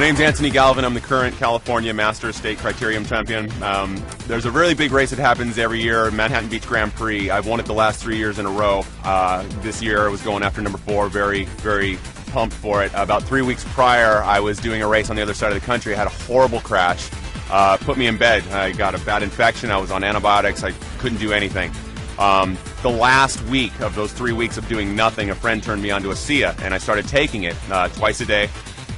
name's Anthony Galvin. I'm the current California Masters State Criterium Champion. There's a really big race that happens every year, Manhattan Beach Grand Prix. I've won it the last 3 years in a row. This year I was going after number 4, very, very pumped for it. About 3 weeks prior, I was doing a race on the other side of the country. I had a horrible crash, put me in bed. I got a bad infection. I was on antibiotics. I couldn't do anything. The last week of those 3 weeks of doing nothing, a friend turned me onto asea, and I started taking it twice a day.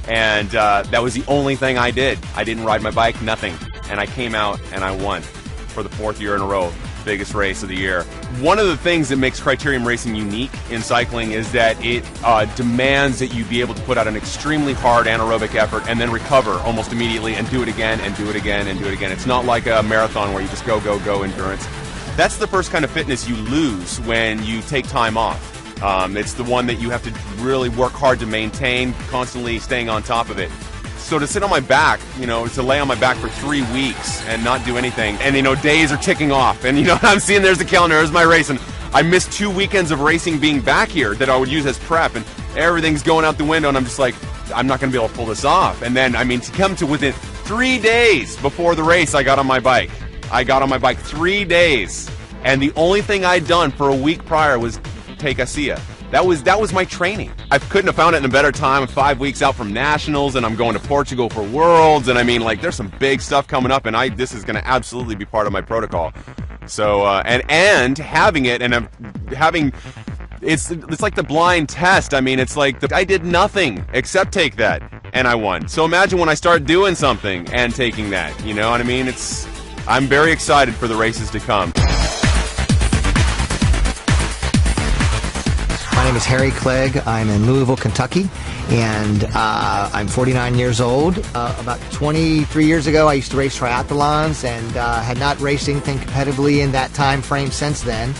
And that was the only thing I did. I didn't ride my bike, nothing. And I came out and I won for the 4th year in a row, biggest race of the year. One of the things that makes criterium racing unique in cycling is that it demands that you be able to put out an extremely hard anaerobic effort and then recover almost immediately and do it again and do it again and do it again. It's not like a marathon where you just go, go, go endurance. That's the first kind of fitness you lose when you take time off. It's the one that you have to really work hard to maintain, constantly staying on top of it. So to sit on my back, to lay on my back for 3 weeks and not do anything, and days are ticking off, and I'm seeing there's the calendar, there's my race, and I missed 2 weekends of racing being back here that I would use as prep, and everything's going out the window, and I'm just like, I'm not going to be able to pull this off. And then, to come to within 3 days before the race, I got on my bike. I got on my bike 3 days, and the only thing I'd done for a week prior was take asea. That was my training. I couldn't have found it in a better time. 5 weeks out from nationals, and I'm going to Portugal for Worlds, and there's some big stuff coming up, and this is going to absolutely be part of my protocol. So and having it and having it's like the blind test. It's like I did nothing except take that, and I won. So imagine when I start doing something and taking that. You know what I mean? I'm very excited for the races to come. My name is Harry Clegg. I'm in Louisville, Kentucky, and I'm 49 years old. About 23 years ago, I used to race triathlons and had not raced anything competitively in that time frame since then.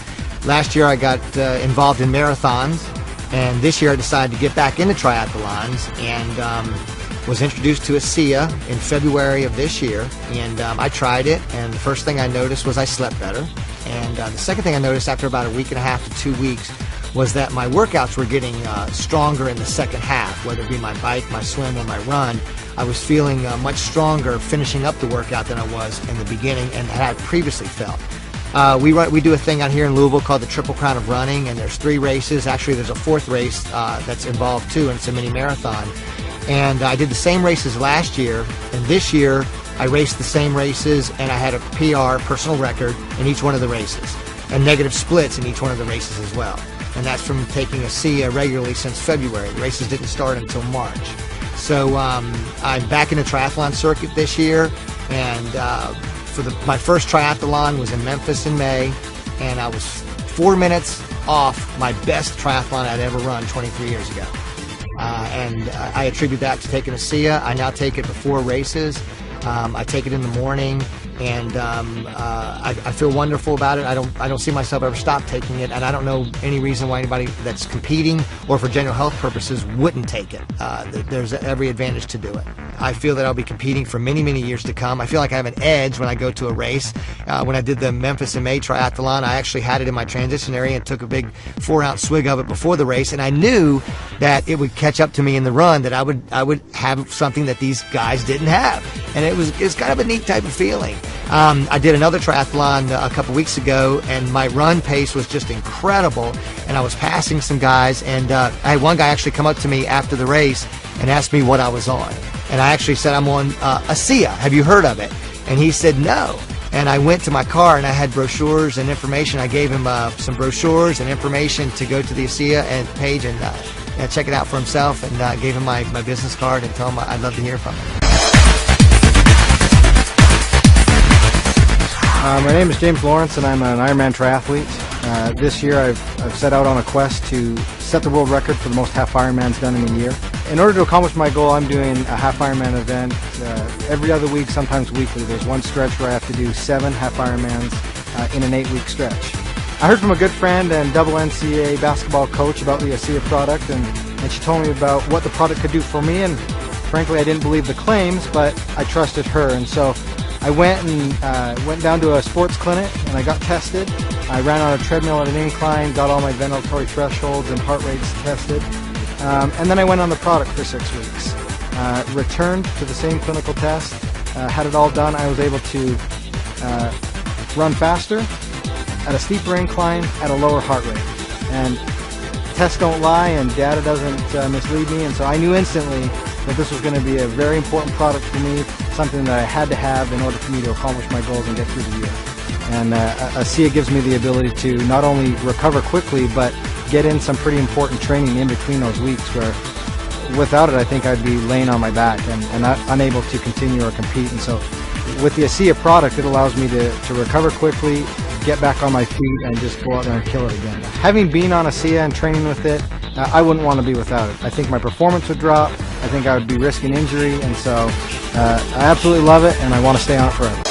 Last year, I got involved in marathons, and this year I decided to get back into triathlons and was introduced to asea in February of this year, and I tried it, and the first thing I noticed was I slept better, and the second thing I noticed after about a week and a half to 2 weeks was that my workouts were getting stronger in the second half, whether it be my bike, my swim, or my run. I was feeling much stronger finishing up the workout than I was in the beginning and had previously felt. We do a thing out here in Louisville called the Triple Crown of Running, and there's 3 races. Actually, there's a 4th race that's involved too, and it's a mini marathon. And I did the same races last year, and this year I raced the same races, and I had a PR, personal record, in each one of the races, and negative splits in each one of the races as well. And that's from taking asea regularly since February. The races didn't start until March. So I'm back in the triathlon circuit this year, and my first triathlon was in Memphis in May, and I was 4 minutes off my best triathlon I'd ever run 23 years ago. And I attribute that to taking asea. I now take it before races. I take it in the morning, and I feel wonderful about it. I don't see myself ever stop taking it, and I don't know any reason why anybody that's competing or for general health purposes wouldn't take it. There's every advantage to do it. I feel that I'll be competing for many, many years to come. I feel like I have an edge when I go to a race. When I did the Memphis in May triathlon, I actually had it in my transition area and took a big 4-ounce swig of it before the race, and I knew that it would catch up to me in the run, that I would have something that these guys didn't have, and it's kind of a neat type of feeling. I did another triathlon a couple weeks ago, and my run pace was just incredible, and I was passing some guys, and I had one guy actually come up to me after the race and asked me what I was on, and I actually said, I'm on asea. Have you heard of it? And he said no. And I went to my car, and I had brochures and information. I gave him some brochures and information to go to the asea page and check it out for himself, and gave him my business card and told him I'd love to hear from him. My name is James Lawrence, and I'm an Ironman triathlete. This year I've set out on a quest to set the world record for the most half Ironmans done in a year. In order to accomplish my goal, I'm doing a half Ironman event every other week, sometimes weekly. There's one stretch where I have to do 7 half Ironmans in an 8-week stretch. I heard from a good friend and double NCAA basketball coach about the asea product, and she told me about what the product could do for me, and frankly I didn't believe the claims, but I trusted her, and so I went down to a sports clinic and I got tested. I ran on a treadmill at an incline, got all my ventilatory thresholds and heart rates tested, and then I went on the product for 6 weeks. returned to the same clinical test, had it all done. I was able to run faster, at a steeper incline, at a lower heart rate. And tests don't lie and data doesn't mislead me, and so I knew instantly that this was going to be a very important product for me, something that I had to have in order for me to accomplish my goals and get through the year. And asea gives me the ability to not only recover quickly, but get in some pretty important training in between those weeks where without it I think I'd be laying on my back and unable to continue or compete. And so with the asea product, it allows me to recover quickly, get back on my feet, and just go out there and kill it again. Having been on asea and training with it, I wouldn't want to be without it. I think my performance would drop, I think I would be risking injury, and so I absolutely love it and I want to stay on it forever.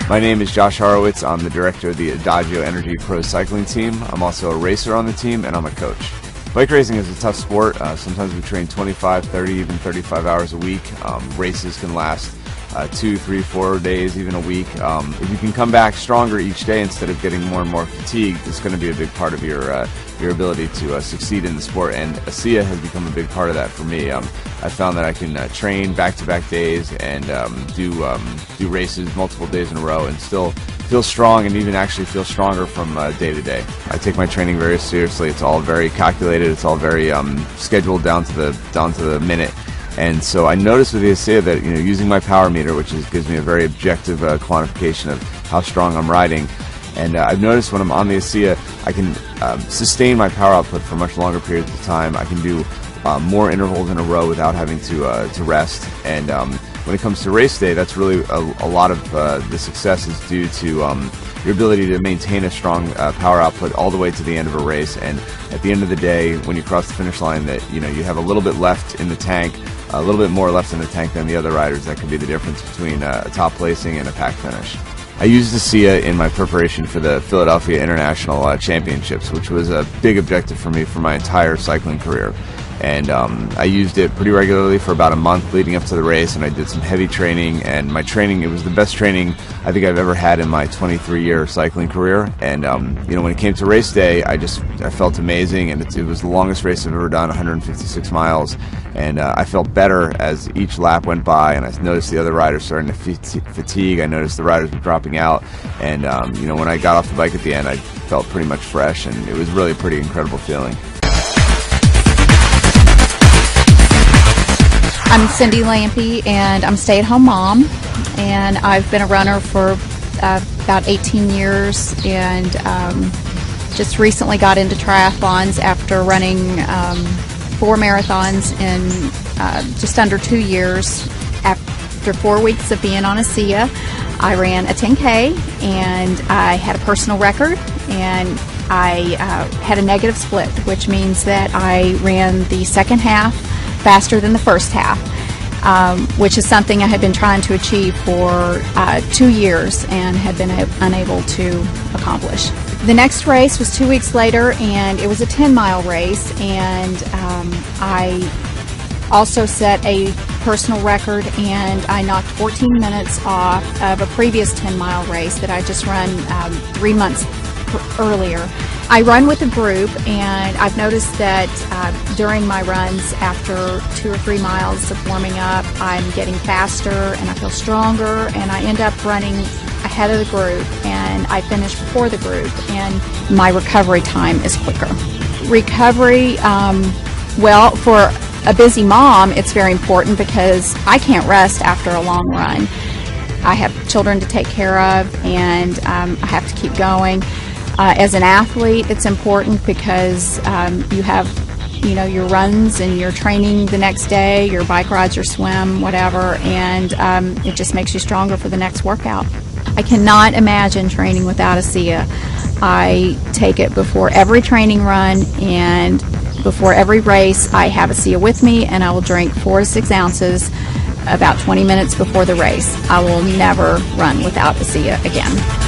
My name is Josh Horowitz. I'm the director of the Adagio Energy Pro Cycling Team. I'm also a racer on the team, and I'm a coach. Bike racing is a tough sport. Sometimes we train 25, 30, even 35 hours a week. Races can last 2, 3, 4 days, even a week. If you can come back stronger each day instead of getting more and more fatigued, it's going to be a big part of your ability to succeed in the sport, and asea has become a big part of that for me. I found that I can train back-to-back days and do races multiple days in a row and still feel strong, and even actually feel stronger from day to day. I take my training very seriously. It's all very calculated. It's all very scheduled down to the minute. And so I noticed with the asea that using my power meter, which gives me a very objective quantification of how strong I'm riding, and I've noticed when I'm on the asea, I can sustain my power output for much longer periods of time. I can do more intervals in a row without having to rest. And when it comes to race day, that's really a lot of the success is due to your ability to maintain a strong power output all the way to the end of a race. And at the end of the day, when you cross the finish line, that you have a little bit left in the tank, a little bit more left in the tank than the other riders. That could be the difference between a top placing and a pack finish. I used asea in my preparation for the Philadelphia International Championships, which was a big objective for me for my entire cycling career. And I used it pretty regularly for about a month leading up to the race, and I did some heavy training, and my training, it was the best training I think I've ever had in my 23-year cycling career. And when it came to race day, I felt amazing, and it was the longest race I've ever done, 156 miles, and I felt better as each lap went by, and I noticed the other riders starting to fatigue. I noticed the riders were dropping out, and when I got off the bike at the end, I felt pretty much fresh, and it was really a pretty incredible feeling. I'm Cindy Lampy, and I'm a stay-at-home mom, and I've been a runner for about 18 years, and just recently got into triathlons after running 4 marathons in just under 2 years. After 4 weeks of being on asea, I ran a 10K, and I had a personal record, and I had a negative split, which means that I ran the second half faster than the first half, which is something I had been trying to achieve for 2 years and had been unable to accomplish. The next race was 2 weeks later, and it was a 10-mile race, and I also set a personal record, and I knocked 14 minutes off of a previous 10-mile race that I just run 3 months earlier. I run with a group, and I've noticed that during my runs, after 2 or 3 miles of warming up, I'm getting faster and I feel stronger, and I end up running ahead of the group, and I finish before the group, and my recovery time is quicker. Recovery, well, for a busy mom, it's very important because I can't rest after a long run. I have children to take care of, and I have to keep going. As an athlete, it's important because you have, your runs and your training the next day, your bike rides, your swim, whatever, and it just makes you stronger for the next workout. I cannot imagine training without asea. I take it before every training run, and before every race I have asea with me, and I will drink 4 to 6 ounces about 20 minutes before the race. I will never run without asea again.